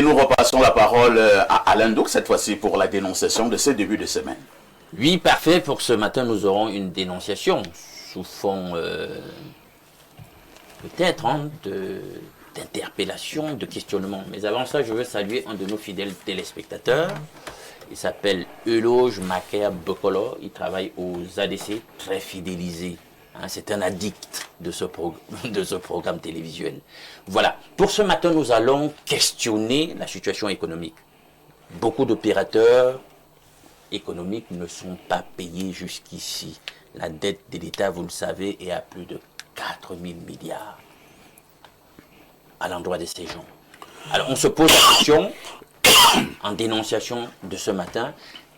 nous repassons la parole à Alain Douk, cette fois-ci pour la dénonciation de ce début de semaine. Oui, parfait. Pour ce matin, nous aurons une dénonciation sous fond peut-être d'interpellation, de questionnement. Mais avant ça, je veux saluer un de nos fidèles téléspectateurs. Il s'appelle Euloge Macaire Bokolo. Il travaille aux ADC, très fidélisé. Hein, c'est un addict de ce programme télévisuel. Voilà. Pour ce matin, nous allons questionner la situation économique. Beaucoup d'opérateurs économiques ne sont pas payés jusqu'ici. La dette de l'État, vous le savez, est à plus de 4 000 milliards à l'endroit de ces gens. Alors, on se pose la question, en dénonciation de ce matin,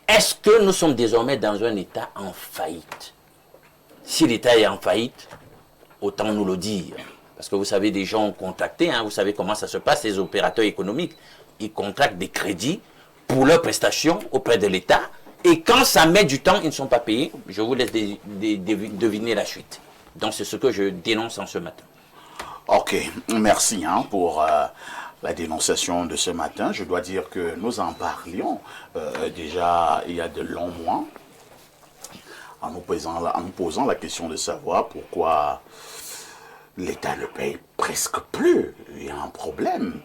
est-ce que nous sommes désormais dans un État en faillite? Si l'État est en faillite, autant nous le dire. Parce que vous savez, des gens ont contracté, hein, vous savez comment ça se passe, les opérateurs économiques, ils contractent des crédits pour leurs prestations auprès de l'État. Et quand ça met du temps, ils ne sont pas payés. Je vous laisse deviner la suite. Donc c'est ce que je dénonce en ce matin. Ok, merci pour la dénonciation de ce matin. Je dois dire que nous en parlions déjà il y a de longs mois, en nous posant la question de savoir pourquoi l'État ne paye presque plus. Il y a un problème.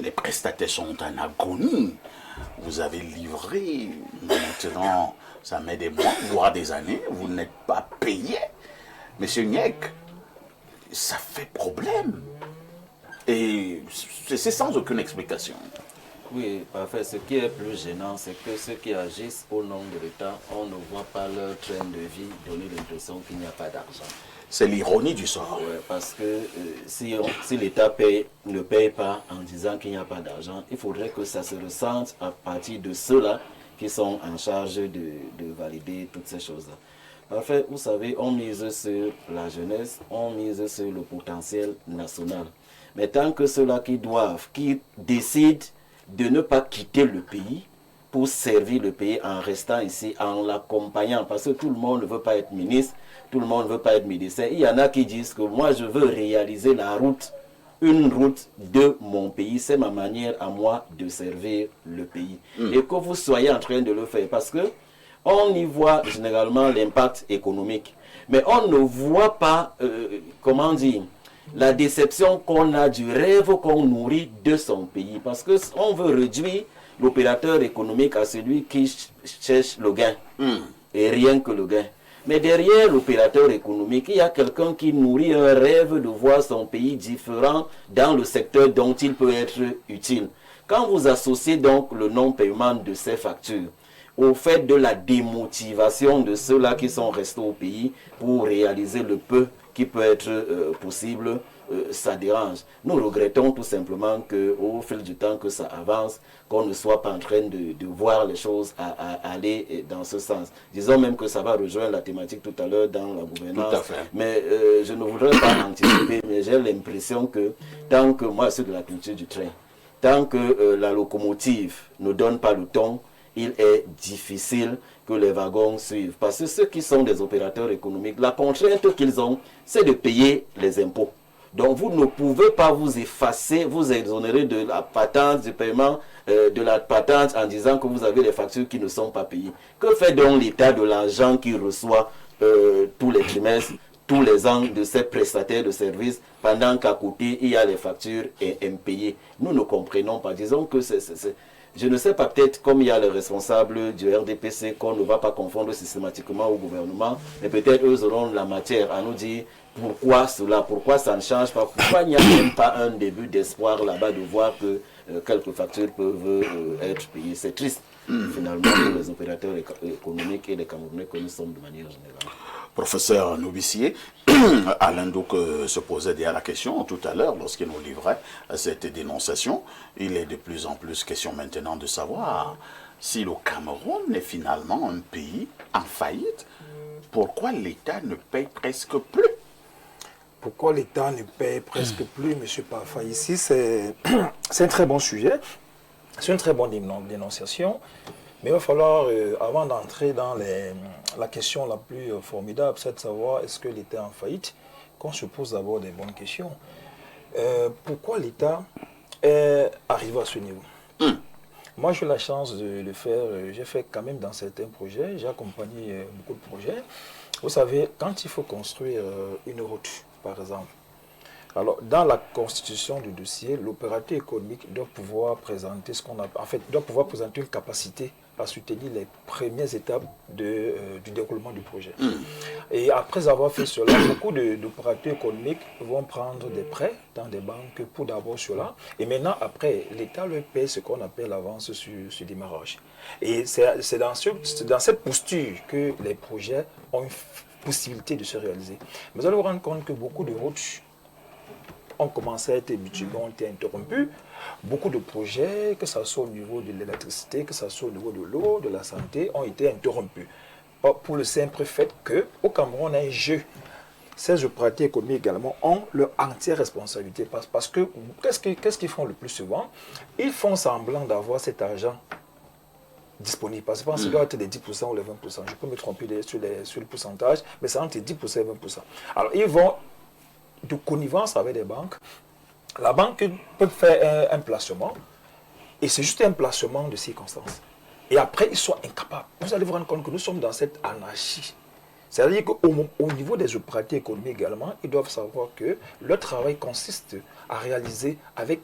Les prestataires sont en agonie. Vous avez livré, maintenant, ça met des mois, voire des années, vous n'êtes pas payé. Monsieur Niek, ça fait problème. Et c'est sans aucune explication. Oui, parfait. Ce qui est plus gênant, c'est que ceux qui agissent au nom de l'État, on ne voit pas leur train de vie donner l'impression qu'il n'y a pas d'argent. C'est l'ironie du sort. Ouais, parce que si l'État ne paye pas en disant qu'il n'y a pas d'argent, il faudrait que ça se ressente à partir de ceux-là qui sont en charge de valider toutes ces choses-là. En fait, vous savez, on mise sur la jeunesse, on mise sur le potentiel national. Mais tant que ceux-là qui décident de ne pas quitter le pays pour servir le pays en restant ici, en l'accompagnant, parce que tout le monde ne veut pas être ministre, tout le monde ne veut pas être médecin. Il y en a qui disent que moi, je veux réaliser une route de mon pays. C'est ma manière à moi de servir le pays. Et que vous soyez en train de le faire. Parce que on y voit généralement l'impact économique. Mais on ne voit pas, comment dire, la déception qu'on a du rêve qu'on nourrit de son pays. Parce qu'on veut réduire l'opérateur économique à celui qui cherche le gain. Et rien que le gain. Mais derrière l'opérateur économique, il y a quelqu'un qui nourrit un rêve de voir son pays différent dans le secteur dont il peut être utile. Quand vous associez donc le non-paiement de ces factures au fait de la démotivation de ceux-là qui sont restés au pays pour réaliser le peu qui peut être possible, ça dérange. Nous regrettons tout simplement qu'au fil du temps que ça avance, qu'on ne soit pas en train de voir les choses aller dans ce sens. Disons même que ça va rejoindre la thématique tout à l'heure dans la gouvernance. Tout à fait. Mais je ne voudrais pas anticiper, mais j'ai l'impression que tant que moi, c'est de la culture du train, tant que la locomotive ne donne pas le ton, il est difficile que les wagons suivent. Parce que ceux qui sont des opérateurs économiques, la contrainte qu'ils ont, c'est de payer les impôts. Donc vous ne pouvez pas vous effacer, vous exonérer de la patente, du paiement de la patente en disant que vous avez des factures qui ne sont pas payées. Que fait donc l'État de l'argent qu'il reçoit tous les trimestres, tous les ans de ces prestataires de services, pendant qu'à côté, il y a les factures impayées? Nous ne comprenons pas. Disons que je ne sais pas, peut-être comme il y a les responsables du RDPC qu'on ne va pas confondre systématiquement au gouvernement, mais peut-être eux auront la matière à nous dire pourquoi cela, pourquoi ça ne change pas, pourquoi il n'y a même pas un début d'espoir là-bas de voir que quelques factures peuvent être payées. C'est triste, finalement, pour les opérateurs économiques et les Camerounais que nous sommes de manière générale. Professeur Noubissier, Alain Douk se posait déjà la question tout à l'heure lorsqu'il nous livrait cette dénonciation. Il est de plus en plus question maintenant de savoir si le Cameroun est finalement un pays en faillite. Pourquoi l'État ne paye presque plus? Pourquoi l'État ne paye presque plus, M. Parfait? Ici, c'est un très bon sujet, c'est une très bonne dénonciation. Mais il va falloir, avant d'entrer dans la question la plus formidable, c'est de savoir est-ce que l'État est en faillite, qu'on se pose d'abord des bonnes questions. Pourquoi l'État est arrivé à ce niveau. Moi, j'ai eu la chance de le faire. J'ai fait quand même dans certains projets. J'ai accompagné beaucoup de projets. Vous savez, quand il faut construire une route, par exemple, alors dans la constitution du dossier, l'opérateur économique doit pouvoir présenter doit pouvoir présenter une capacité à soutenir les premières étapes du déroulement du projet. Et après avoir fait cela, beaucoup d'opérateurs économiques vont prendre des prêts dans des banques pour d'abord cela. Et maintenant, après, l'État leur paie ce qu'on appelle l'avance sur démarrage. Et c'est dans cette posture que les projets ont une possibilité de se réaliser. Mais vous allez vous rendre compte que beaucoup de routes ont commencé à être bitumées, ont été interrompus. Beaucoup de projets, que ce soit au niveau de l'électricité, que ce soit au niveau de l'eau, de la santé, ont été interrompus. Pour le simple fait qu'au Cameroun, on a un jeu. Ces opérateurs économiques également ont leur entière responsabilité. Parce que, qu'est-ce qu'ils font le plus souvent? Ils font semblant d'avoir cet argent disponible. Parce que ça doit être des 10% ou les 20%. Je peux me tromper sur le pourcentage, mais c'est entre 10% et 20%. Alors, ils vont de connivence avec des banques. La banque peut faire un placement, et c'est juste un placement de circonstances. Et après, ils sont incapables. Vous allez vous rendre compte que nous sommes dans cette anarchie. C'est-à-dire qu'au niveau des opérateurs économiques également, ils doivent savoir que leur travail consiste à réaliser avec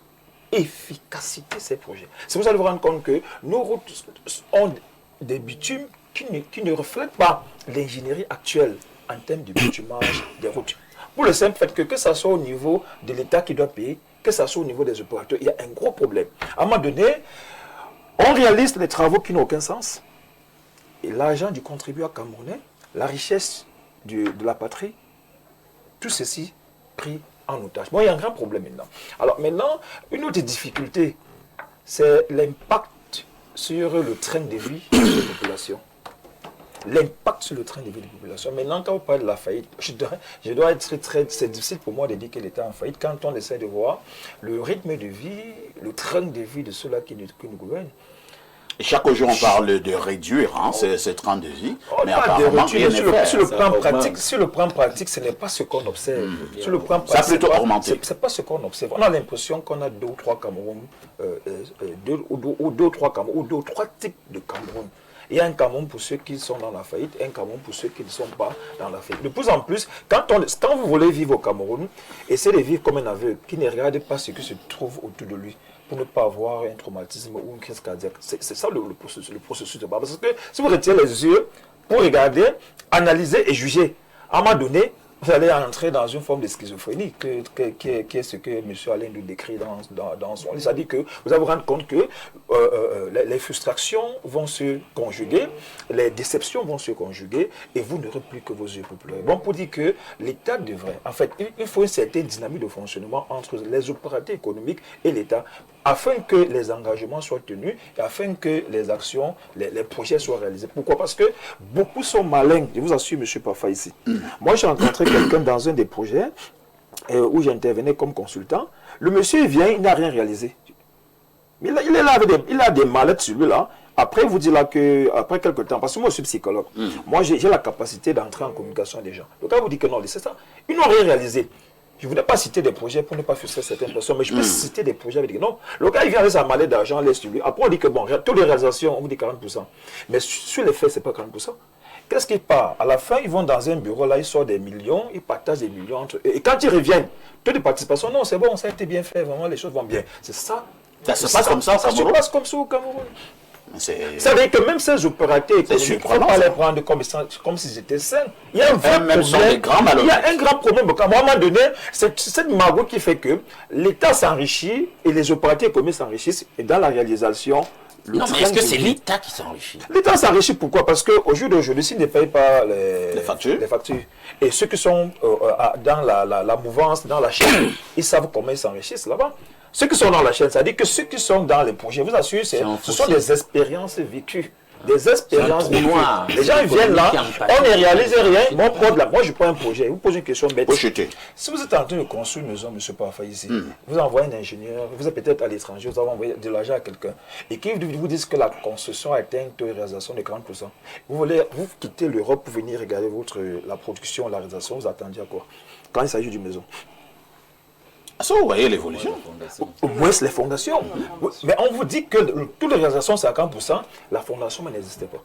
efficacité ces projets. C'est pour ça que vous allez vous rendre compte que nos routes ont des bitumes qui ne reflètent pas l'ingénierie actuelle en termes de bitumage des routes. Pour le simple fait que ce soit au niveau de l'État qui doit payer, que ce soit au niveau des opérateurs, il y a un gros problème. À un moment donné, on réalise des travaux qui n'ont aucun sens. Et l'argent du contribuable camerounais, la richesse de la patrie, tout ceci pris en otage. Bon, il y a un grand problème maintenant. Alors maintenant, une autre difficulté, c'est l'impact sur le train de vie des populations. L'impact sur le train de vie des populations. Maintenant, quand on parle de la faillite, je dois être c'est difficile pour moi de dire que l'État est en faillite quand on essaie de voir le rythme de vie, le train de vie de ceux-là qui nous gouvernent. Et chaque jour, on parle de réduire ces trains de vie. Mais Pas de apparemment, réduire. Sur le plan augmente. pratique, ce n'est pas ce qu'on observe. Sur le plan Ça a pratique, plutôt augmenté. c'est pas ce qu'on observe. On a l'impression qu'on a deux ou trois Cameroun, deux ou trois types de Cameroun. Il y a un Cameroun pour ceux qui sont dans la faillite, un Cameroun pour ceux qui ne sont pas dans la faillite. De plus en plus, quand vous voulez vivre au Cameroun, essayez de vivre comme un aveugle qui ne regarde pas ce qui se trouve autour de lui pour ne pas avoir un traumatisme ou une crise cardiaque. C'est ça le processus de base. Parce que si vous retirez les yeux pour regarder, analyser et juger, à un moment donné, vous allez entrer dans une forme de schizophrénie, qui est ce que M. Alain nous décrit dans son livre. C'est-à-dire que vous allez vous rendre compte que les frustrations vont se conjuguer, les déceptions vont se conjuguer, et vous n'aurez plus que vos yeux pour pleurer. Bon, pour dire que l'État devrait, en fait, il faut une certaine dynamique de fonctionnement entre les opérateurs économiques et l'État, afin que les engagements soient tenus, et afin que les actions, les projets soient réalisés. Pourquoi? Parce que beaucoup sont malins, je vous assure, M. Pafa, ici. Moi, j'ai rencontré quelqu'un dans un des projets où j'intervenais comme consultant. Le monsieur vient, il n'a rien réalisé. Il est là il a des mallettes sur lui là. Après, il vous dit là que, après quelques temps, parce que moi je suis psychologue, moi j'ai la capacité d'entrer en communication avec des gens. Donc quand vous dites que non, c'est ça, ils n'ont rien réalisé. Je ne voudrais pas citer des projets pour ne pas frustrer certaines personnes, mais je peux citer des projets avec des non. Le gars, il vient avec sa mallette d'argent, laisse sur lui. Après, on dit que bon, toutes les réalisations, on vous dit 40%. Mais sur les faits, ce n'est pas 40%. Qu'est-ce qui part? À la fin, ils vont dans un bureau, là, ils sortent des millions, ils partagent des millions entre eux. Et quand ils reviennent, taux de participation, non, c'est bon, ça a été bien fait, vraiment, les choses vont bien. C'est ça. Ça se passe comme ça au Cameroun? Ça se passe comme ça au Cameroun. Ça veut dire que même ces opérateurs économiques, il ne faut pas les prendre comme s'ils étaient sains. Il y a un vrai problème. Il y a un grand problème. À un moment donné, c'est cette magot qui fait que l'État s'enrichit et les opérateurs économiques s'enrichissent. Et dans la réalisation, non, mais est-ce que c'est l'État qui s'enrichit? L'État s'enrichit pourquoi? Parce qu'au jour d'aujourd'hui, s'ils ne payent pas les factures, et ceux qui sont dans la mouvance, dans la chaîne, ils savent comment ils s'enrichissent là-bas. Ceux qui sont dans la chaîne, c'est-à-dire que ceux qui sont dans les projets, vous assure, ce sont des expériences vécues. Des expériences vécues. Les gens viennent là, on ne réalise rien. Moi, je prends un projet, je vous pose une question bête. Si vous êtes en train de construire une maison, M. Pafa, ici, vous envoyez un ingénieur, vous êtes peut-être à l'étranger, vous avez envoyé de l'argent à quelqu'un, et qui vous dit que la construction a atteint une taux de réalisation de 40%. Vous quittez l'Europe pour venir regarder la production, la réalisation, vous attendiez à quoi? Quand il s'agit d'une maison. Ça, vous voyez l'évolution. Au moins les fondations. Mais on vous dit que toutes les réalisations, c'est à 40%. La fondation n'existait pas.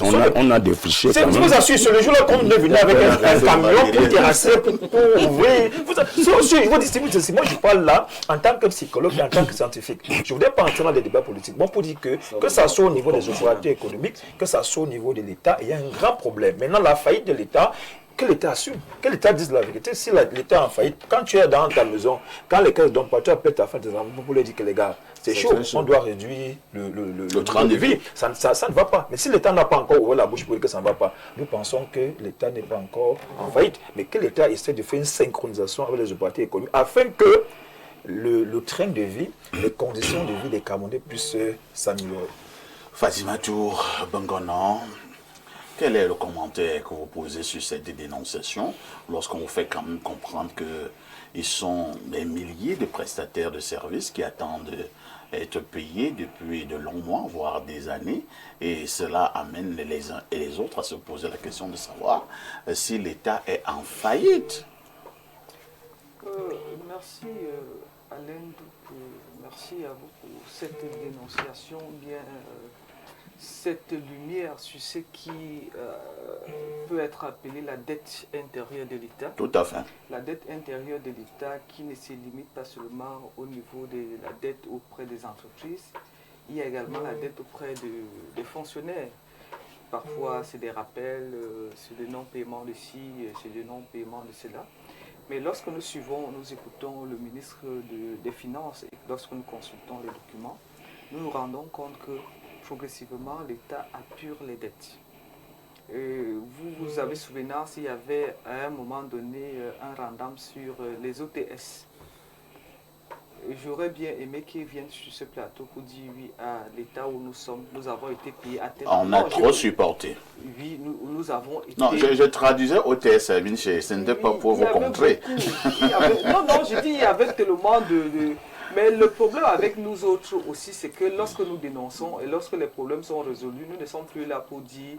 On a défriché. Je vous assure, c'est le jour-là qu'on est venu avec un camion pour terrasser, pour ouvrir. Moi, je parle là en tant que psychologue et en tant que scientifique. Je ne voudrais pas entrer dans des débats politiques. Bon, pour dire que ça soit au niveau des autorités économiques, que ça soit au niveau de l'État, il y a un grand problème. Maintenant, la faillite de l'État, que l'État assume, que l'État dise la vérité. Si l'État est en faillite, quand tu es dans ta maison, quand les caisses ne donnent pas, tu appelles ta femme, tes enfants pour leur dire que les gars, c'est chaud, on doit réduire le train de vie. Ça ne va pas. Mais si l'État n'a pas encore ouvert la bouche pour dire que ça ne va pas, nous pensons que l'État n'est pas encore en faillite, mais que l'État essaie de faire une synchronisation avec les autorités économiques afin que le train de vie, les conditions de vie des Camerounais puissent s'améliorer. Fatimatou Bangonan, quel est le commentaire que vous posez sur cette dénonciation lorsqu'on vous fait quand même comprendre qu'ils sont des milliers de prestataires de services qui attendent d'être payés depuis de longs mois, voire des années, et cela amène les uns et les autres à se poser la question de savoir si l'État est en faillite. Merci Alain, merci à vous pour cette dénonciation, bien cette lumière sur ce qui peut être appelé la dette intérieure de l'État. Tout à fait. La dette intérieure de l'État qui ne se limite pas seulement au niveau de la dette auprès des entreprises, il y a également la dette auprès des fonctionnaires. Parfois, c'est des rappels, c'est des non-paiements de ci, c'est des non-paiements de cela. Mais lorsque nous écoutons le ministre des Finances et lorsque nous consultons les documents, nous nous rendons compte que progressivement, l'État apure les dettes. Vous avez souvenance, il y avait à un moment donné un random sur les OTS. J'aurais bien aimé qu'ils viennent sur ce plateau pour dire oui, à l'État où nous sommes, nous avons été payés à tel moment. On a trop supporté. Oui, nous avons été... Non, je traduisais OTS, ce n'était pas pour vous contrer. Non, je dis il y avait tellement de... Mais le problème avec nous autres aussi, c'est que lorsque nous dénonçons et lorsque les problèmes sont résolus, nous ne sommes plus là pour dire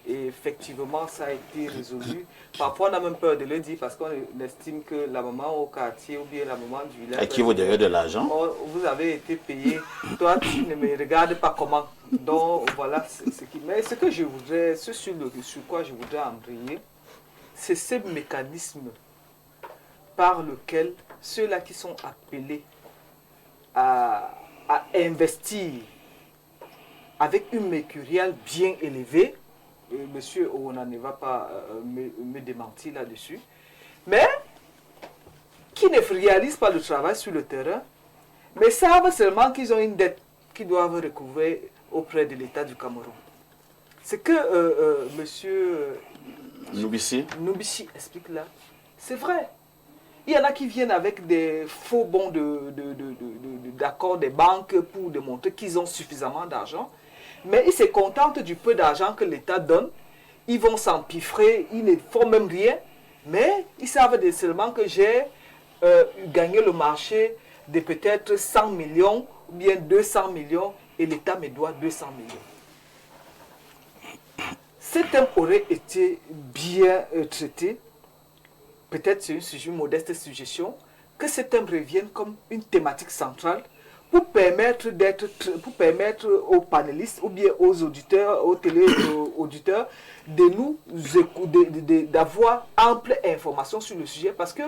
et effectivement ça a été résolu. Parfois on a même peur de le dire parce qu'on estime que la maman au quartier ou bien la maman du village... À qui vous devez de l'argent? Vous avez été payé, toi tu ne me regardes pas comment. Donc voilà ce qui... Mais ce que je voudrais, sur quoi je voudrais embrayer, c'est ce mécanisme par lequel ceux-là qui sont appelés à investir avec une mercuriale bien élevée, monsieur Oona ne va pas me démentir là-dessus, mais qui ne réalisent pas le travail sur le terrain, mais savent seulement qu'ils ont une dette qu'ils doivent recouvrer auprès de l'État du Cameroun. Ce que monsieur Noubissi explique là, c'est vrai. Il y en a qui viennent avec des faux bons d'accord des banques pour démontrer qu'ils ont suffisamment d'argent. Mais ils se contentent du peu d'argent que l'État donne. Ils vont s'empiffrer, ils ne font même rien. Mais ils savent seulement que j'ai gagné le marché de peut-être 100 millions ou bien 200 millions et l'État me doit 200 millions. Ce thème aurait été bien traité. Peut-être c'est une modeste suggestion, que ce thème revienne comme une thématique centrale pour permettre aux panélistes ou bien aux auditeurs, aux télé-auditeurs d'avoir ample information sur le sujet. Parce que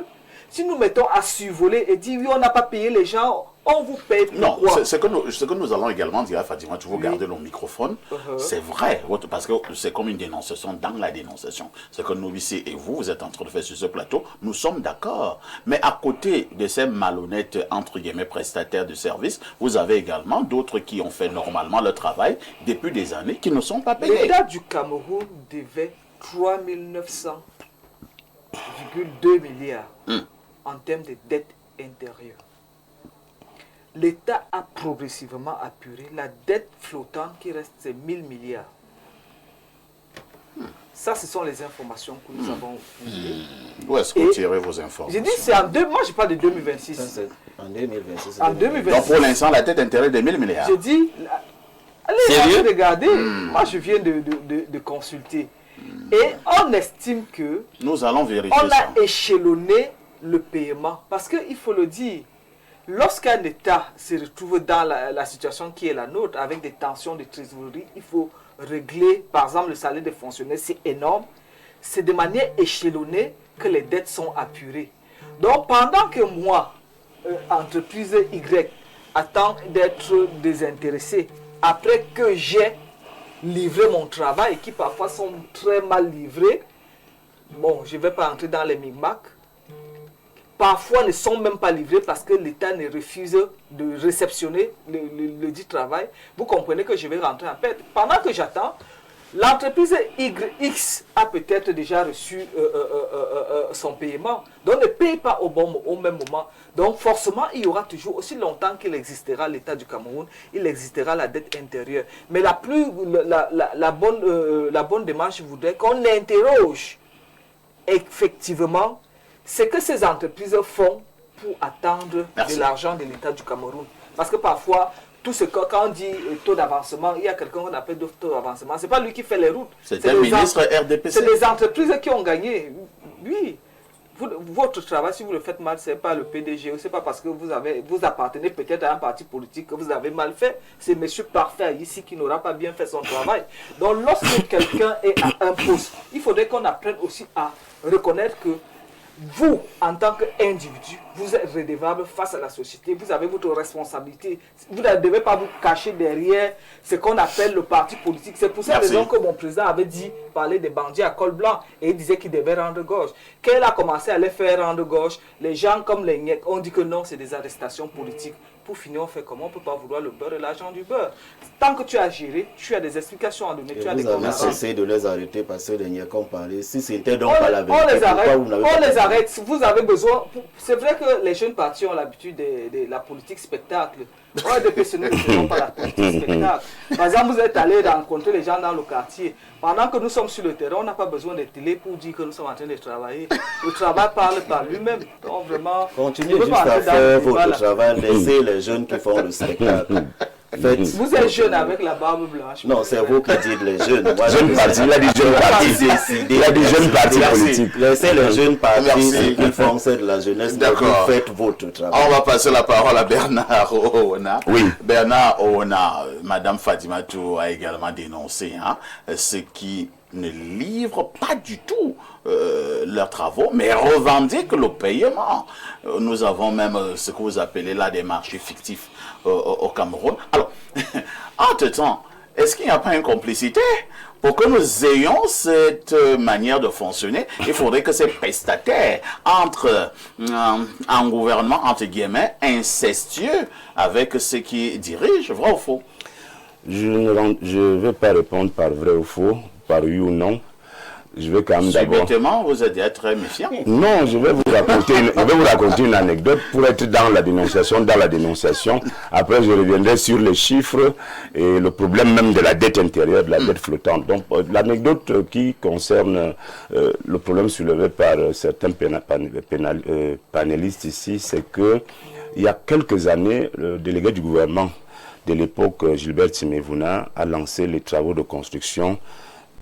si nous mettons à survoler et dire oui, on n'a pas payé les gens, on vous paye pourquoi? Non, ce que nous allons également dire à Fatima, tu veux garder le microphone, c'est vrai, parce que c'est comme une dénonciation dans la dénonciation. Ce que nous ici et vous êtes en train de faire sur ce plateau, nous sommes d'accord. Mais à côté de ces malhonnêtes, entre guillemets, prestataires de services, vous avez également d'autres qui ont fait normalement le travail depuis des années, qui ne sont pas payés. L'État du Cameroun devait 3,900,2 milliards en termes de dette intérieure. L'État a progressivement apuré. La dette flottante qui reste, c'est 1000 milliards. Ça, ce sont les informations que nous avons fouillées. Où est-ce que vous tirez vos informations? J'ai dit, c'est en moi je parle de 2026. Ça, en 2026. En 2026. Donc pour l'instant, la dette intérieure de 1000 milliards. Je dis, allez regarder. Moi, je viens de consulter. Et on estime que nous allons vérifier on a échelonné le paiement. Parce qu'il faut le dire, lorsqu'un État se retrouve dans la situation qui est la nôtre, avec des tensions de trésorerie, il faut régler, par exemple, le salaire des fonctionnaires, c'est énorme. C'est de manière échelonnée que les dettes sont apurées. Donc, pendant que moi, entreprise Y, attend d'être désintéressée, après que j'ai livré mon travail, qui parfois sont très mal livrés, bon, je ne vais pas entrer dans les micmacs, parfois ne sont même pas livrés parce que l'État ne refuse de réceptionner le dit travail. Vous comprenez que je vais rentrer en perte. Pendant que j'attends, l'entreprise YX a peut-être déjà reçu son paiement, donc ne paye pas au même moment. Donc forcément, il y aura toujours, aussi longtemps qu'il existera l'État du Cameroun, il existera la dette intérieure. Mais la bonne démarche voudrait qu'on interroge effectivement ce que ces entreprises font pour attendre de l'argent de l'État du Cameroun. Parce que parfois, tout ce que, quand on dit taux d'avancement, il y a quelqu'un qu'on appelle taux d'avancement. Ce n'est pas lui qui fait les routes. C'est un ministre RDPC. C'est les entreprises qui ont gagné. Oui. Votre travail, si vous le faites mal, ce n'est pas le PDG. Ce n'est pas parce que vous appartenez peut-être à un parti politique que vous avez mal fait. C'est M. Parfait ici qui n'aura pas bien fait son travail. Donc lorsque quelqu'un est à un poste, il faudrait qu'on apprenne aussi à reconnaître que vous, en tant qu'individu, vous êtes redevable face à la société, vous avez votre responsabilité. Vous ne devez pas vous cacher derrière ce qu'on appelle le parti politique. C'est pour cette raison que mon président avait dit, parler des bandits à col blanc, et il disait qu'il devait rendre gauche. Quand il a commencé à les faire rendre gauche, les gens comme les NIEC ont dit que non, c'est des arrestations politiques. Pour finir, on fait comment? On ne peut pas vouloir le beurre et l'argent du beurre. Tant que tu as géré, tu as des explications à donner. Tu as vous avez cessé de les arrêter parce que les NIEC ont parlé. Si c'était donc pas la vérité, on les arrête. Vous avez besoin. C'est vrai que les jeunes partis ont l'habitude de la politique spectacle. Moi, depuis ce nous ne faisons pas la politique spectacle. Par exemple, vous êtes allé rencontrer les gens dans le quartier. Pendant que nous sommes sur le terrain, on n'a pas besoin de télé pour dire que nous sommes en train de travailler. Le travail parle par lui-même. Donc vraiment, continuez juste à faire votre travail. Laissez les jeunes qui font le spectacle. Vous êtes jeune avec la barbe blanche. Non, c'est vous qui dites les jeunes. Moi, jeune parti, il a dit jeune parti. Il a dit jeune parti politique. Laissez les jeunes partis, ce qu'ils font, c'est de la jeunesse. D'accord. Vous faites votre travail. On va passer la parole à Bernard Oona. Oui. Bernard Oona, Madame Fatimatou a également dénoncé ce qui ne livrent pas du tout leurs travaux, mais revendiquent le paiement. Nous avons même ce que vous appelez là des marchés fictifs au Cameroun. Alors, entre-temps, est-ce qu'il n'y a pas une complicité? Pour que nous ayons cette manière de fonctionner, il faudrait que ces prestataires entrent en gouvernement, entre guillemets, incestueux avec ceux qui dirigent, vrai ou faux? Je ne vais pas répondre par vrai ou faux, par oui ou non. Je vais quand même d'abord... Subitement, vous êtes déjà très méfiant. Non, je vais vous raconter une anecdote pour être dans la dénonciation. Après, je reviendrai sur les chiffres et le problème même de la dette intérieure, de la dette flottante. Donc, l'anecdote qui concerne le problème soulevé par certains panélistes ici, c'est que il y a quelques années, le délégué du gouvernement de l'époque, Gilbert Timévouna, a lancé les travaux de construction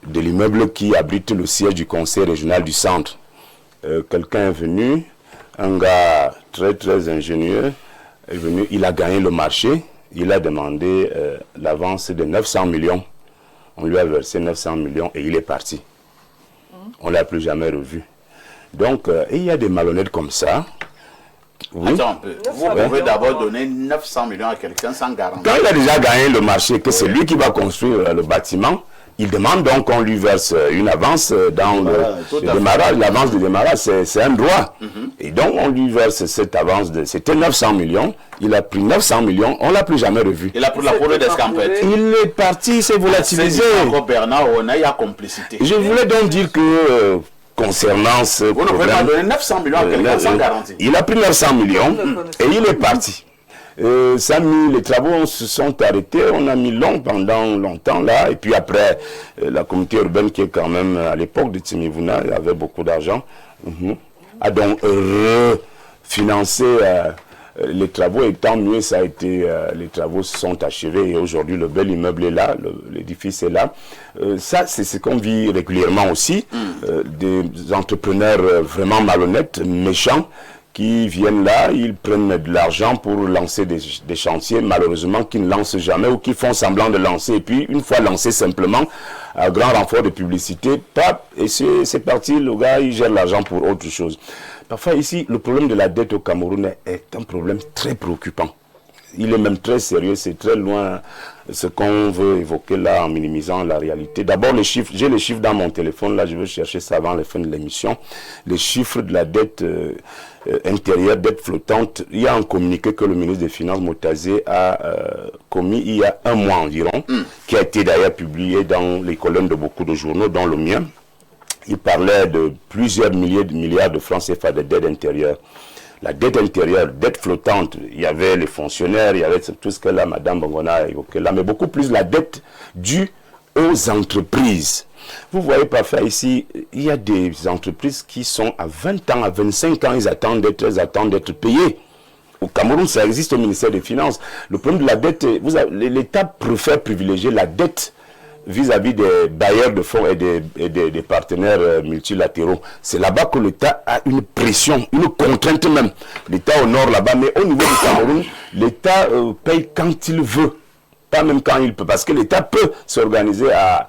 de l'immeuble qui abrite le siège du conseil régional du centre. Quelqu'un est venu, un gars très ingénieux, est venu, il a gagné le marché, il a demandé l'avance de 900 millions. On lui a versé 900 millions et il est parti. On ne l'a plus jamais revu. Donc, il y a des malhonnêtes comme ça. Oui. Attends un peu. Vous pouvez d'abord donner 900 millions à quelqu'un sans garantie. Quand il a déjà gagné le marché, que c'est lui qui va construire le bâtiment, il demande donc qu'on lui verse une avance dans le démarrage. L'avance de démarrage, c'est un droit. Et donc, on lui verse cette avance. C'était 900 millions. Il a pris 900 millions. On ne l'a plus jamais revu. Il a pris la poudre d'escampette. Il est parti, il s'est volatilisé. Bernard, on a complicité. Je voulais donc dire que... concernant ce vous ne pouvez pas donner 900 millions à quelqu'un sans garantie. Il a pris 900 millions et il est parti. Les travaux se sont arrêtés, on a mis pendant longtemps là, et puis après, la communauté urbaine qui est quand même à l'époque de Timévouna, il avait beaucoup d'argent, a donc refinancé les travaux, et tant mieux, ça a été, les travaux se sont achevés, et aujourd'hui le bel immeuble est là, l'édifice est là. Ça, c'est ce qu'on vit régulièrement aussi, des entrepreneurs vraiment malhonnêtes, méchants, qui viennent là, ils prennent de l'argent pour lancer des chantiers, malheureusement, qui ne lancent jamais ou qui font semblant de lancer. Et puis, une fois lancé simplement, à grand renfort de publicité, pap, et c'est parti, le gars, il gère l'argent pour autre chose. Parfois, ici, le problème de la dette au Cameroun est un problème très préoccupant. Il est même très sérieux, c'est très loin ce qu'on veut évoquer là en minimisant la réalité. D'abord, les chiffres, j'ai les chiffres dans mon téléphone, là je veux chercher ça avant la fin de l'émission. Les chiffres de la dette intérieure, dette flottante. Il y a un communiqué que le ministre des Finances, Motazé, a commis il y a un mois environ, qui a été d'ailleurs publié dans les colonnes de beaucoup de journaux, dont le mien. Il parlait de plusieurs milliers de milliards de francs CFA de dette intérieure. La dette intérieure, dette flottante, il y avait les fonctionnaires, il y avait tout ce que là, Mme Bongona a évoqué là, mais beaucoup plus la dette due aux entreprises. Vous voyez parfois ici, il y a des entreprises qui sont à 20 ans, à 25 ans, ils attendent d'être payés. Au Cameroun, ça existe au ministère des Finances. Le problème de la dette, l'État préfère privilégier la dette vis-à-vis des bailleurs de fonds et des partenaires multilatéraux. C'est là-bas que l'État a une pression, une contrainte même. L'État honore là-bas, mais au niveau du Cameroun, l'État paye quand il veut, pas même quand il peut, parce que l'État peut s'organiser à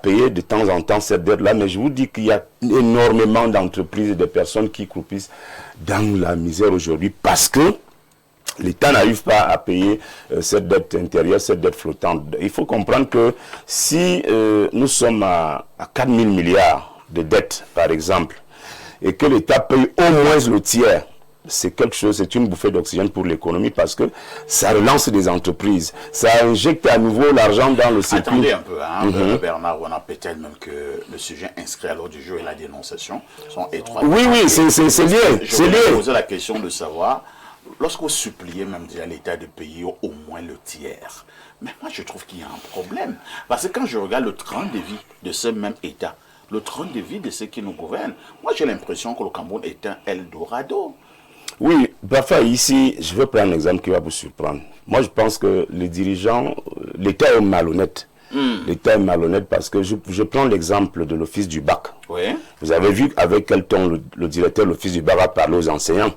payer de temps en temps cette dette-là, mais je vous dis qu'il y a énormément d'entreprises et de personnes qui croupissent dans la misère aujourd'hui parce que l'État n'arrive pas à payer cette dette intérieure, cette dette flottante. Il faut comprendre que si nous sommes à 4 000 milliards de dettes, par exemple, et que l'État paye au moins le tiers, c'est quelque chose, c'est une bouffée d'oxygène pour l'économie parce que ça relance des entreprises. Ça injecte à nouveau l'argent dans le circuit. Attendez un peu, hein, Bernard, on a peut-être même que le sujet inscrit à l'ordre du jour et la dénonciation sont étroitement. Oui, c'est lié. Je vais poser la question de savoir, lorsque vous suppliez même déjà l'État de payer au moins le tiers, mais moi je trouve qu'il y a un problème. Parce que quand je regarde le train de vie de ce même État, le train de vie de ceux qui nous gouvernent, moi j'ai l'impression que le Cameroun est un Eldorado. Oui, parfois ici, je vais prendre un exemple qui va vous surprendre. Moi je pense que les dirigeants, l'État est malhonnête. L'État est malhonnête parce que je prends l'exemple de l'office du bac. Oui. Vous avez vu avec quel ton le directeur de l'office du bac a parlé aux enseignants.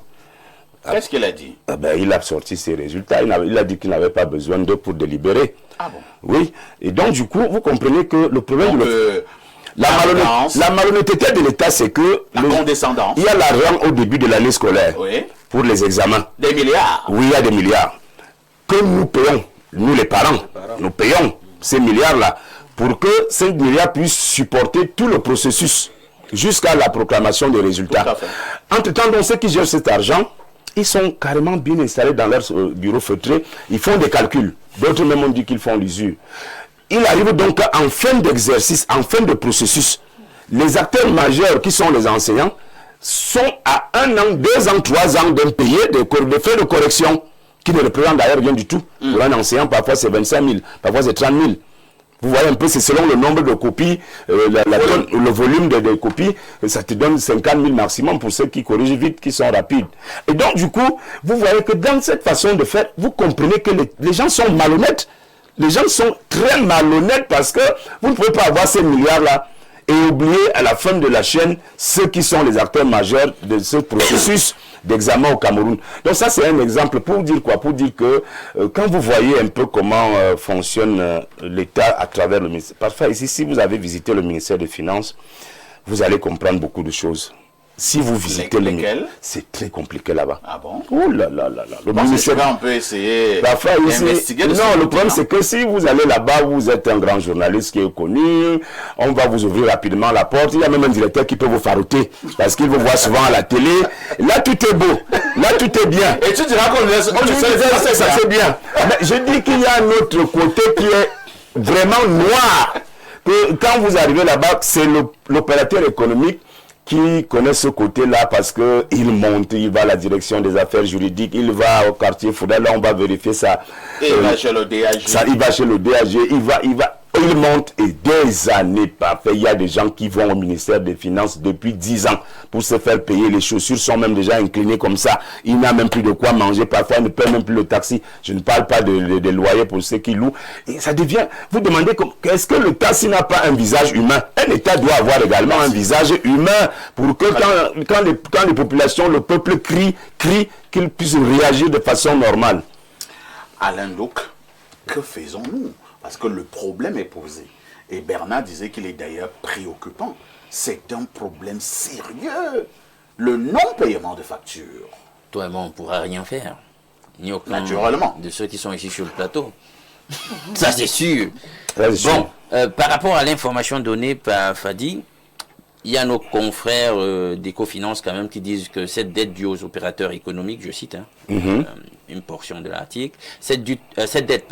Qu'est-ce qu'il a dit? Il a sorti ses résultats. Il a dit qu'il n'avait pas besoin d'eux pour délibérer. Ah bon? Oui. Et donc, du coup, vous comprenez que le problème de la malhonnêteté de l'État, c'est que la condescendance. Il y a l'argent au début de l'année scolaire pour les examens. Des milliards. Oui, il y a des milliards. Que nous payons, nous les parents, nous payons ces milliards-là pour que ces milliards puissent supporter tout le processus jusqu'à la proclamation des résultats. Entre-temps, donc, ceux qui gèrent cet argent, ils sont carrément bien installés dans leur bureau feutré. Ils font des calculs. D'autres même ont dit qu'ils font l'usure. Il arrive donc en fin d'exercice, en fin de processus. Les acteurs majeurs qui sont les enseignants sont à 1 an, 2 ans, 3 ans d'impayés des frais de correction qui ne représentent d'ailleurs rien du tout. Pour un enseignant, parfois c'est 25 000, parfois c'est 30 000. Vous voyez un peu, c'est selon le nombre de copies, le volume des copies, ça te donne 50 000 maximum pour ceux qui corrigent vite, qui sont rapides. Et donc, du coup, vous voyez que dans cette façon de faire, vous comprenez que les gens sont malhonnêtes. Les gens sont très malhonnêtes parce que vous ne pouvez pas avoir ces milliards-là et oublier à la fin de la chaîne ceux qui sont les acteurs majeurs de ce processus d'examen au Cameroun. Donc ça c'est un exemple pour dire quoi? Pour dire que quand vous voyez un peu comment fonctionne l'État à travers le ministère, parfois ici si vous avez visité le ministère des Finances, vous allez comprendre beaucoup de choses. Si vous visitez le ministère, c'est très compliqué là-bas. Ah bon? Oh là là là là. Le ministère, on peut essayer d'investiguer. Non, le problème c'est que si vous allez là-bas, vous êtes un grand journaliste qui est connu, on va vous ouvrir rapidement la porte. Il y a même un directeur qui peut vous farouter parce qu'il vous voit souvent à la télé. Là, tout est beau. Là, tout est bien. Et tu diras qu'on ça c'est bien. Mais je dis qu'il y a un autre côté qui est vraiment noir. Que quand vous arrivez là-bas, c'est l'opérateur économique qui connaît ce côté-là parce qu'il monte, il va à la direction des affaires juridiques, il va au quartier Fouda, là on va vérifier ça. Et il va chez le DAG. Il va chez le DAG, il va. Il monte et des années parfait. Il y a des gens qui vont au ministère des Finances depuis 10 ans pour se faire payer. Les chaussures sont même déjà inclinées comme ça. Il n'a même plus de quoi manger. Parfois, il ne paie même plus le taxi. Je ne parle pas de loyer pour ceux qui louent. Et ça devient... Vous demandez, est-ce que le taxi n'a pas un visage humain? Un État doit avoir également un visage humain pour que quand les populations, le peuple crie, qu'ils puissent réagir de façon normale. Alain Douk, que faisons-nous? Parce que le problème est posé. Et Bernard disait qu'il est d'ailleurs préoccupant. C'est un problème sérieux. Le non-paiement de factures. Toi et moi, on ne pourra rien faire. Ni aucun Naturellement. de ceux qui sont ici sur le plateau. Ça, c'est sûr. Bon, Par rapport à l'information donnée par Fadi, il y a nos confrères d'Ecofinance quand même qui disent que cette dette due aux opérateurs économiques, je cite une portion de l'article, cette dette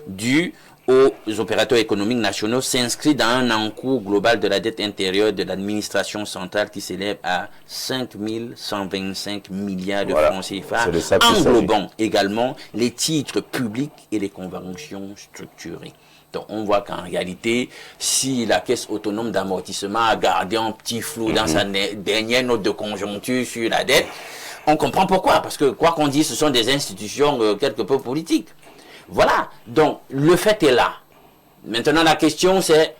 due aux opérateurs économiques nationaux s'inscrit dans un encours global de la dette intérieure de l'administration centrale qui s'élève à 5 125 milliards de francs CFA, englobant également les titres publics et les conventions structurées. Donc on voit qu'en réalité, si la caisse autonome d'amortissement a gardé un petit flou dans sa dernière note de conjoncture sur la dette, on comprend pourquoi. Parce que quoi qu'on dise, ce sont des institutions quelque peu politiques. Voilà, donc le fait est là. Maintenant la question c'est,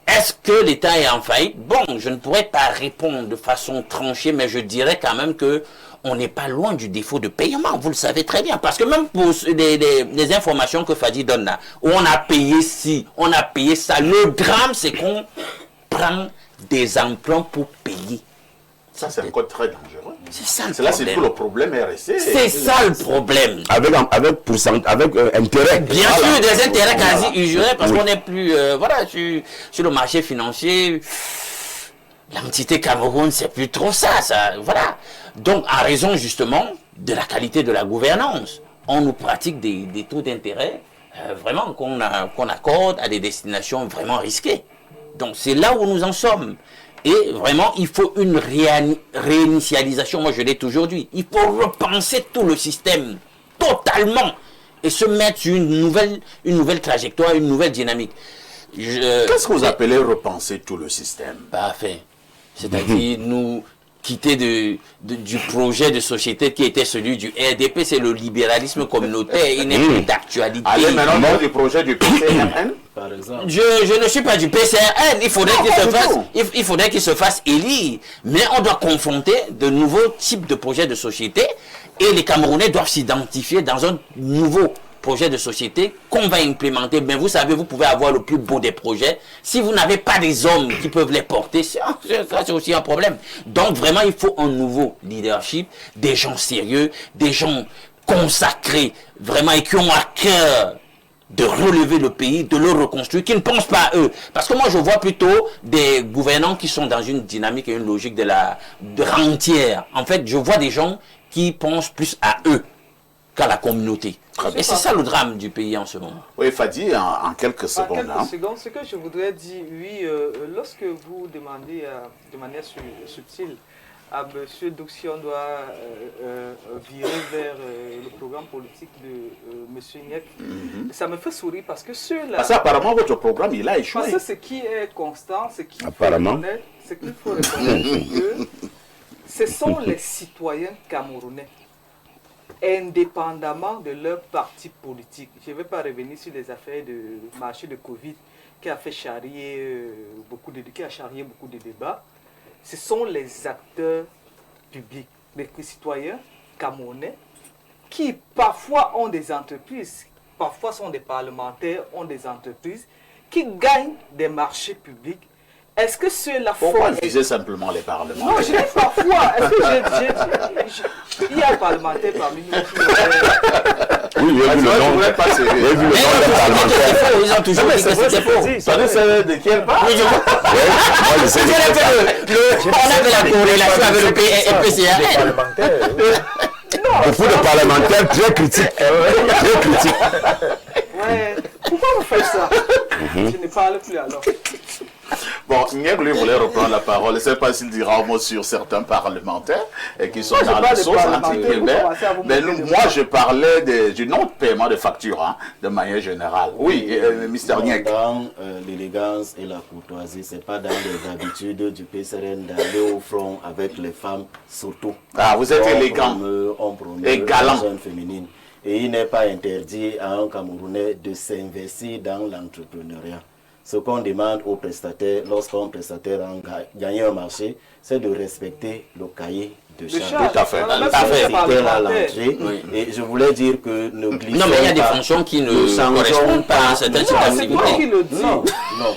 est-ce que l'État est en faillite? Bon, je ne pourrais pas répondre de façon tranchée, mais je dirais quand même que on n'est pas loin du défaut de paiement, vous le savez très bien. Parce que même pour les informations que Fadi donne là, où on a payé ci, on a payé ça, le drame c'est qu'on prend des emprunts pour payer. Ça, c'est encore très dangereux. C'est ça le Là, problème. c'est tout le problème RSC. C'est ça le problème. avec intérêt. Bien sûr, des intérêts quasi usurés, parce qu'on n'est plus sur le marché financier. L'entité Cameroun, c'est plus trop ça, voilà. Donc, en raison justement de la qualité de la gouvernance, on nous pratique des taux d'intérêt vraiment qu'on accorde à des destinations vraiment risquées. Donc, c'est là où nous en sommes. Et vraiment, il faut une réinitialisation. Moi, je l'ai toujours dit. Il faut repenser tout le système, totalement, et se mettre sur une nouvelle trajectoire, une nouvelle dynamique. Qu'est-ce que vous appelez repenser tout le système? Parfait. C'est-à-dire nous quitter du projet de société qui était celui du RDP, c'est le libéralisme communautaire, il n'est plus d'actualité. Allez maintenant du projet du PCRN. Par exemple. Je ne suis pas du PCRN, il faudrait qu'il se fasse élire, mais on doit confronter de nouveaux types de projets de société et les Camerounais doivent s'identifier dans un nouveau projet de société qu'on va implémenter. Mais vous savez, vous pouvez avoir le plus beau des projets. Si vous n'avez pas des hommes qui peuvent les porter, ça c'est aussi un problème. Donc vraiment, il faut un nouveau leadership, des gens sérieux, des gens consacrés, vraiment, et qui ont à cœur de relever le pays, de le reconstruire, qui ne pensent pas à eux. Parce que moi, je vois plutôt des gouvernants qui sont dans une dynamique et une logique de rentière. En fait, je vois des gens qui pensent plus à eux qu'à la communauté. Et c'est ça le drame du pays en ce moment. Oui, Fadi, en quelques secondes. Ce que je voudrais dire, oui, lorsque vous demandez de manière subtile à M. Douk si on doit virer vers le programme politique de M. Nyek, ça me fait sourire parce que ceux-là... Parce qu'apparemment, votre programme, il a échoué. Parce que ce qui est constant, ce qu'il faut reconnaître, que ce sont les citoyens camerounais, indépendamment de leur parti politique. Je ne vais pas revenir sur les affaires de marché de Covid qui a fait charrier beaucoup de débats. Ce sont les acteurs publics, les citoyens camerounais qui parfois ont des entreprises, parfois sont des parlementaires, ont des entreprises qui gagnent des marchés publics. Est-ce que ceux-là font... Pourquoi viser simplement les parlementaires? Non, je dis parfois. Il y a un parlementaire parmi nous qui... Oui, j'ai vu le nom. J'ai vu le nom des parlementaires. Ils ont toujours dit que c'était faux. Vous savez de quelle part? On avait la corrélation avec le PCRN. Beaucoup de parlementaires très critiques. Très critiques. Ouais. Pourquoi vous faites ça? Je ne parle plus alors. Bon, Niek lui voulait reprendre la parole. Je ne sais pas s'il dira un mot sur certains parlementaires qui sont Moi, je dans la parle des sauce parlementaires, anti-Québec. vous commencez à vous Mais moquer de moi, je parlais du non-paiement de factures, hein, de manière générale. Oui, Mr. Niek. Dans l'élégance et la courtoisie, c'est pas dans les habitudes du PCRN d'aller au front avec les femmes, surtout. Ah, vous êtes élégant. On promeut Et galant. la jeune féminine. Et il n'est pas interdit à un Camerounais de s'investir dans l'entrepreneuriat. Ce qu'on demande aux prestataires, lorsqu'un prestataire a gagné un marché, c'est de respecter le cahier de charges. Tout à fait. C'était là l'entrée. Et je voulais dire que ne glissons Non, mais il y a des pas, fonctions qui ne changeons correspondent pas à certaines Non, c'est toi qui activités. le dis. Non,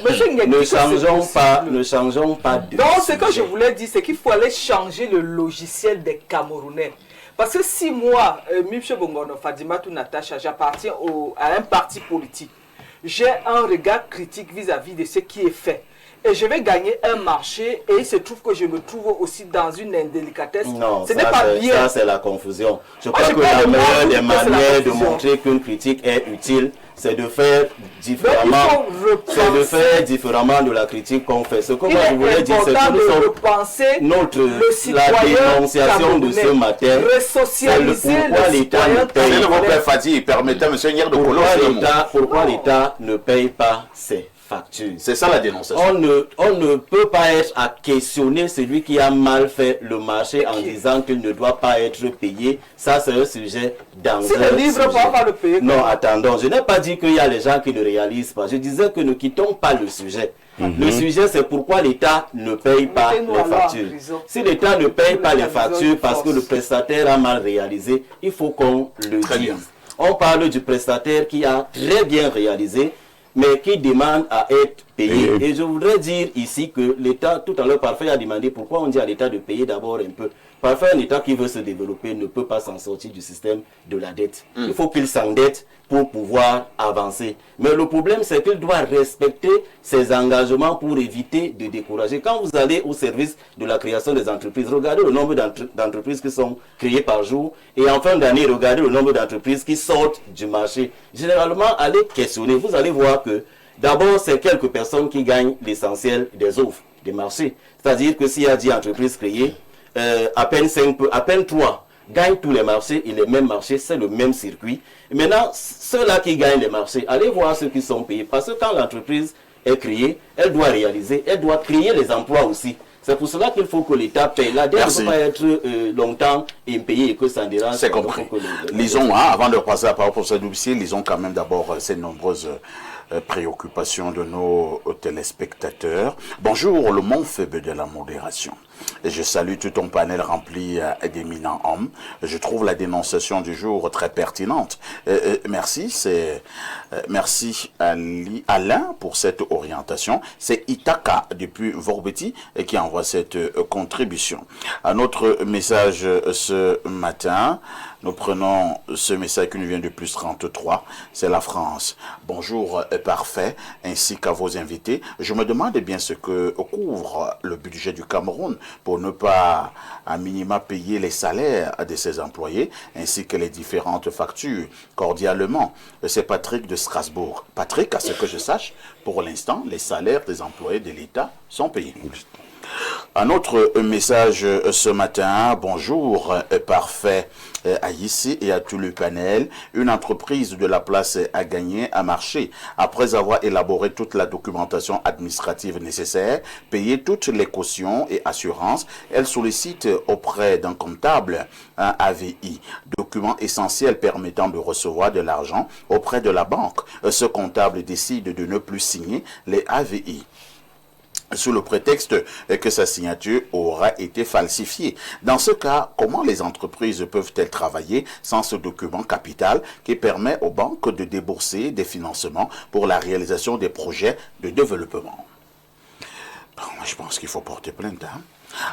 Monsieur Nguyen dit ne que c'est changeons pas, possible. ne changeons pas de Donc, ce que je sujet. voulais dire, c'est qu'il faut aller changer le logiciel des Camerounais. Parce que si moi, M. Bongono Fadimatou Natacha, j'appartiens à un parti politique, j'ai un regard critique vis-à-vis de ce qui est fait. Et je vais gagner un marché et il se trouve que je me trouve aussi dans une indélicatesse. Non, ce n'est pas bien. ça c'est la confusion. Je crois je que parle la de moi, meilleure vous des dites que c'est la manières de confusion. montrer qu'une critique est utile, c'est de faire différemment. faut repenser. De la critique qu'on fait. Ce que Il moi je est voulais dire, c'est important que de nous sommes repenser notre le citoyen la dénonciation de ce camerounais. matin. Resocialiser pourquoi le l'État citoyen ne paye S'il vous camerounais. plaît, Fatih, permettez à M. Niek de Pourquoi colorer. pourquoi l'État ne paye pas ses factures? C'est ça la dénonciation. On ne peut pas être à questionner celui qui a mal fait le marché en disant qu'il ne doit pas être payé. Ça, c'est un sujet dans Si le livre ne va pas le payer. Non, attendons. Je n'ai pas dit qu'il y a les gens qui ne réalisent pas. Je disais que ne quittons pas le sujet. Le sujet, c'est pourquoi l'État ne paye pas Mettez-nous les alors en factures. prison. Si l'État ne paye Nous pas les les factures avisons parce que force. le prestataire a mal réalisé, il faut qu'on le Très dise. bien. On parle du prestataire qui a très bien réalisé, mais qui demande à être payé. Et je voudrais dire ici que l'État, tout à l'heure, Parfait a demandé pourquoi on dit à l'État de payer d'abord un peu. Parfait, un État qui veut se développer ne peut pas s'en sortir du système de la dette. Il faut qu'il s'endette pour pouvoir avancer. Mais le problème, c'est qu'il doit respecter ses engagements pour éviter de décourager. Quand vous allez au service de la création des entreprises, regardez le nombre d'entreprises qui sont créées par jour et en fin d'année, regardez le nombre d'entreprises qui sortent du marché. Généralement, allez questionner, vous allez voir que d'abord, c'est quelques personnes qui gagnent l'essentiel des offres, des marchés. C'est-à-dire que s'il y a 10 entreprises créées, à peine 3 gagnent tous les marchés et les mêmes marchés, c'est le même circuit. Et maintenant, ceux-là qui gagnent les marchés, allez voir ceux qui sont payés. Parce que quand l'entreprise est créée, elle doit réaliser, elle doit créer les emplois aussi. C'est pour cela qu'il faut que l'État paye. La dette ne peut pas être longtemps impayée et que ça dérange. C'est compris. Lisons, hein, avant de passer la parole au professeur Doubissier, lisons quand même d'abord ces nombreuses préoccupations de nos téléspectateurs. Bonjour, le monde faible de la modération. Et je salue tout ton panel rempli d'éminents hommes. Je trouve la dénonciation du jour très pertinente. Merci, merci Alain pour cette orientation. C'est Itaka depuis Vorbeti qui envoie cette contribution. Un autre message ce matin. Nous prenons ce message qui nous vient de plus 33, c'est la France. Bonjour, parfait, ainsi qu'à vos invités. Je me demande bien ce que couvre le budget du Cameroun pour ne pas, à minima, payer les salaires de ses employés, ainsi que les différentes factures. Cordialement, c'est Patrick de Strasbourg. Patrick, à ce que je sache, pour l'instant, les salaires des employés de l'État sont payés. Un autre message ce matin, bonjour, parfait, à ici et à tout le panel. Une entreprise de la place a gagné un marché après avoir élaboré toute la documentation administrative nécessaire, payé toutes les cautions et assurances. Elle sollicite auprès d'un comptable un AVI, document essentiel permettant de recevoir de l'argent auprès de la banque. Ce comptable décide de ne plus signer les AVI, sous le prétexte que sa signature aura été falsifiée. Dans ce cas, comment les entreprises peuvent-elles travailler sans ce document capital qui permet aux banques de débourser des financements pour la réalisation des projets de développement? Bon, je pense qu'il faut porter plainte, hein?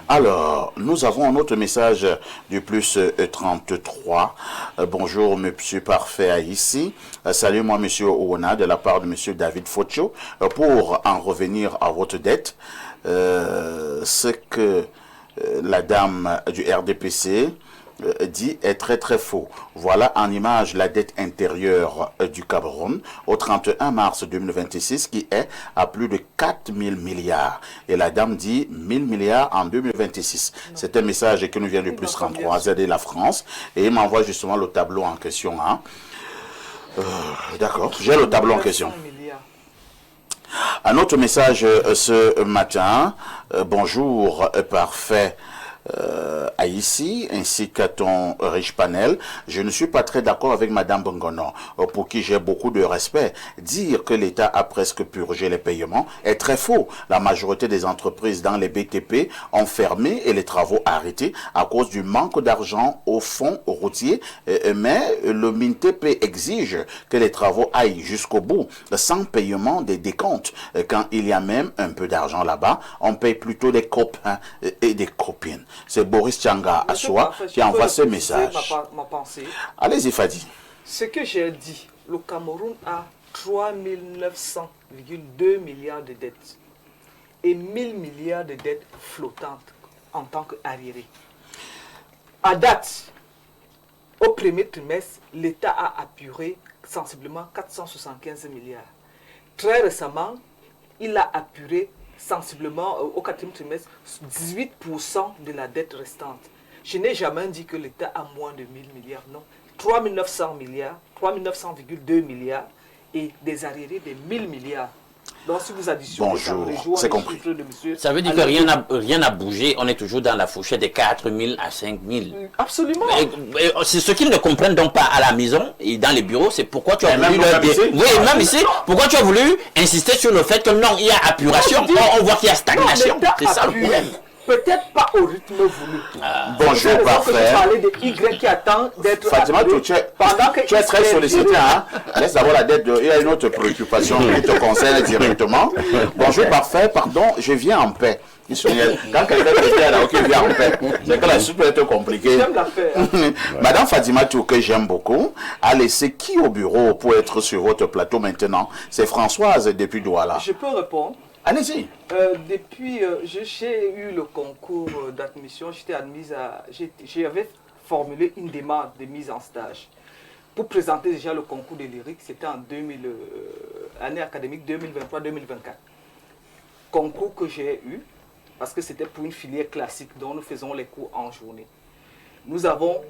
Alors, nous avons un autre message du plus 33. Bonjour, monsieur Parfait ici. Salut, moi, monsieur Ouna, de la part de monsieur David Focho. Pour en revenir à votre dette, ce que la dame du RDPC dit est très très faux. Voilà en image la dette intérieure du Cameroun au 31 mars 2026 qui est à plus de 4 000 milliards. Et la dame dit 1000 milliards en 2026. C'est un message qui nous vient du plus 33 ZD la France et il m'envoie justement le tableau en question. Hein. D'accord, j'ai le tableau en question. Un autre message ce matin. Bonjour, parfait. À ici, ainsi qu'à ton riche panel, je ne suis pas très d'accord avec Madame Bongono, pour qui j'ai beaucoup de respect. Dire que l'État a presque purgé les paiements est très faux. La majorité des entreprises dans les BTP ont fermé et les travaux arrêtés à cause du manque d'argent au fonds routier, mais le MINTP exige que les travaux aillent jusqu'au bout, sans paiement des décomptes. Quand il y a même un peu d'argent là-bas, on paye plutôt des copains et des copines. C'est Boris Tchanga à soi qui envoie ce message. Ma pensée. Allez-y, Fadi. Ce que j'ai dit, le Cameroun a 3 900,2 milliards de dettes et 1000 milliards de dettes flottantes en tant qu'arriérés. À date, au premier trimestre, l'État a apuré sensiblement 475 milliards. Très récemment, il a apuré sensiblement au quatrième trimestre 18% de la dette restante. Je n'ai jamais dit que l'État a moins de 1000 milliards, non. 3 900 milliards, 3 900,2 milliards et des arriérés de 1000 milliards. Donc si vous additionnez, bonjour, c'est compris. Ça veut dire que rien n'a bougé, on est toujours dans la fourchette de 4 000 à 5 000. Absolument. C'est ce qu'ils ne comprennent donc pas à la maison et dans les bureaux, c'est pourquoi tu as voulu... Oui, même ici, pourquoi tu as voulu insister sur le fait que non, il y a apuration, on voit qu'il y a stagnation. C'est ça le problème. Peut-être pas au rythme voulu. Bonjour, parfait. Je parlais de Y qui attend d'être... Fatima, tu es très sollicité. Hein? Laisse d'abord la dette. Il y a une autre préoccupation qui te concerne directement. Bonjour, parfait. Pardon, je viens en paix. Quand quelqu'un te dit alors qu'il vient en paix, c'est que la suite peut être compliquée. J'aime l'affaire. Madame Fatima Tou, que j'aime beaucoup, a laissé qui au bureau pour être sur votre plateau maintenant? C'est Françoise depuis Douala. Je peux répondre. Allez-y. Depuis, j'ai eu le concours d'admission, j'étais admise à... J'avais formulé une demande de mise en stage pour présenter déjà le concours de lyrique. C'était en année académique 2023-2024. Concours que j'ai eu, parce que c'était pour une filière classique dont nous faisons les cours en journée. Nous avons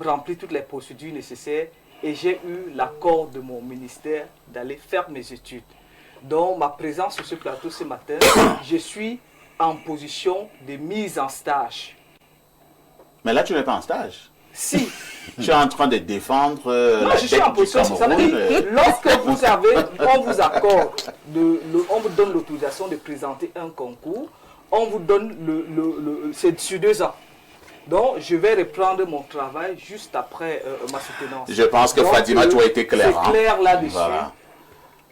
rempli toutes les procédures nécessaires et j'ai eu l'accord de mon ministère d'aller faire mes études. Donc, ma présence sur ce plateau ce matin, je suis en position de mise en stage. Mais là, tu n'es pas en stage. Si. Tu es en train de défendre la je suis en position. Ça veut dire, lorsque vous avez, on vous accorde, on vous donne l'autorisation de présenter un concours, on vous donne c'est sur 2 ans. Donc, je vais reprendre mon travail juste après ma soutenance. Je pense que donc, Fatima, tu as été clair. C'est clair là-dessus. Voilà.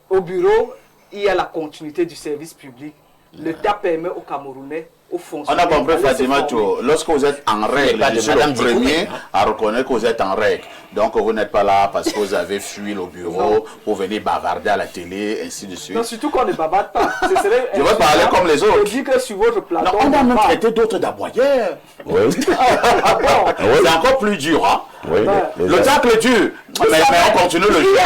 Au bureau, il y a la continuité du service public. L'État permet aux Camerounais, aux fonctionnaires... On a compris, Fatima, lorsque vous êtes en règle, je suis le premier à reconnaître que vous êtes en règle. Donc, vous n'êtes pas là parce que vous avez fui le bureau pour venir bavarder à la télé, ainsi de suite. Non, surtout qu'on ne bavarde pas. Je veux parler comme les autres. Je dis que sur votre plateau... On a même traité d'autres d'aboyeurs. Oui. C'est encore plus dur, hein? Oui, le tacle est dur, mais on continue le jeu.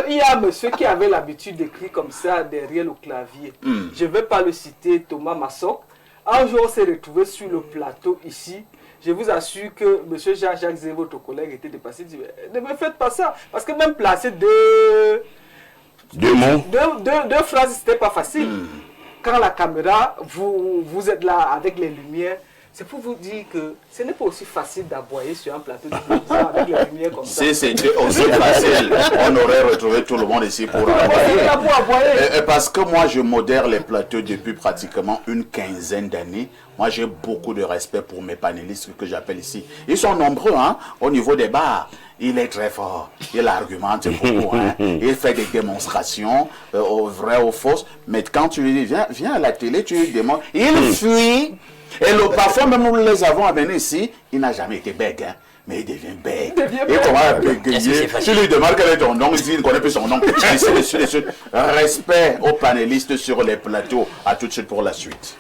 Il y a un monsieur qui avait l'habitude d'écrire comme ça derrière le clavier. Je ne vais pas le citer, Thomas Massok. Un jour, on s'est retrouvé sur le plateau ici. Je vous assure que M. Jean-Jacques Zé, votre collègue, était dépassé. Il dit, ne me faites pas ça. Parce que même placer deux phrases, ce n'était pas facile. Quand la caméra, vous êtes là avec les lumières. C'est pour vous dire que ce n'est pas aussi facile d'aboyer sur un plateau de télévision avec les lumières comme ça. Si c'était aussi facile, on aurait retrouvé tout le monde ici pour aboyer. Parce que moi, je modère les plateaux depuis pratiquement une quinzaine d'années. Moi, j'ai beaucoup de respect pour mes panélistes que j'appelle ici. Ils sont nombreux, hein, au niveau des bars. Il est très fort, il argumente beaucoup, hein. Il fait des démonstrations, aux vraies, aux fausses. Mais quand tu lui dis, viens à la télé, tu lui demandes, il fuit. Et parfois, même nous les avons amenés ici, il n'a jamais été bègue, hein, mais il devient bègue. Il commence à bégayer. Tu lui demandes quel est ton nom, il dit, il ne connaît plus son nom. Respect aux panélistes sur les plateaux. À tout de suite pour la suite.